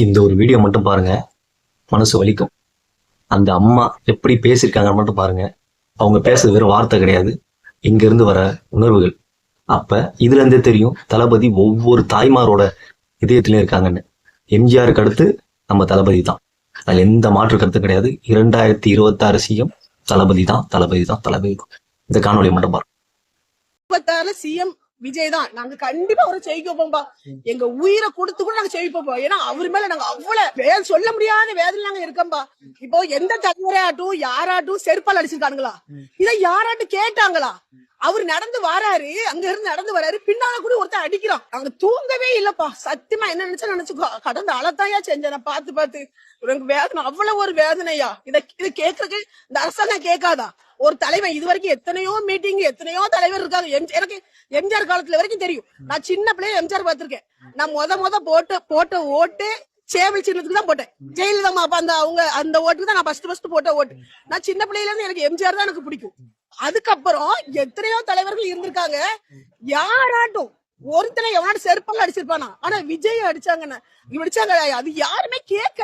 இந்த ஒரு வீடியோ மட்டும் பாருங்க, மனசு வலிக்கும். அந்த அம்மா எப்படி பேசியிருக்காங்கன்னு மட்டும் பாருங்க. அவங்க பேசுறது வெறும் வார்த்தை கிடையாது, இங்க இருந்து வர உணர்வுகள். அப்ப இதுல இருந்தே தெரியும் தளபதி ஒவ்வொரு தாய்மாரோட இதயத்திலயும் இருக்காங்கன்னு. எம்ஜிஆருக்கு அடுத்து நம்ம தளபதி தான், அதுல எந்த மாற்று கருத்து கிடையாது. 2026 சிஎம் தளபதி தான், தளபதி தான், தளபதி தான். இந்த காணொலி மட்டும் பாருங்க. 26 சிஎம் விஜய் தான். நாங்க கண்டிப்பா அவரை ஜெயிக்கப்போம்பா. எங்க உயிரை கொடுத்து கூட நாங்க ஜெயிப்போம். ஏன்னா அவர் மேல நாங்க அவ்வளவு சொல்ல முடியாத வேதனை நாங்க இருக்கோம்பா. இப்போ எந்த தலைவராட்டும் யாராட்டும் செருப்பால் அடிச்சிருக்கானுங்களா? இதை யாராட்டும் கேட்டாங்களா? அவர் நடந்து வராரு, அங்க இருந்து நடந்து வராரு, பின்னால கூட ஒருத்தன் அடிக்கிறான். அங்க தூங்கவே இல்லப்பா. சத்தியமா என்ன நினைச்சா நினைச்சுக்கோ, கடந்த அழத்தாயா செஞ்சேன் நான் பார்த்து எனக்கு வேதனை, அவ்வளவு ஒரு வேதனையா. இதை கேட்கறதுக்கு இந்த அரசாங்கம் கேட்காதா? ஒரு தலைவன் இது வரைக்கும் எத்தனையோ மீட்டிங், எத்தனையோ தலைவர் இருக்காங்க. எனக்கு எம்ஜிஆர் காலத்துல வரைக்கும் தெரியும். நான் சின்ன பிள்ளைய எம்ஜிஆர் பார்த்திருக்கேன். நான் முத போட்ட ஓட்டு சேவல் சின்னத்துக்கு தான் போட்டேன். ஜெயலலிதா அப்ப அந்த ஓட்டுக்கு தான் நான் ஃபர்ஸ்ட் போட்ட ஓட்டு. நான் சின்ன பிள்ளையில இருந்து எனக்கு எம்ஜிஆர் தான் எனக்கு பிடிக்கும். அதுக்கப்புறம் எத்தனையோ தலைவர்கள் இருந்திருக்காங்க. யாராட்டும் ஒருத்தனை எவனாட்டு செருப்பால அடிச்சிருப்பானா? ஆனா விஜய் அடிச்சாங்க, அது யாருமே கேட்க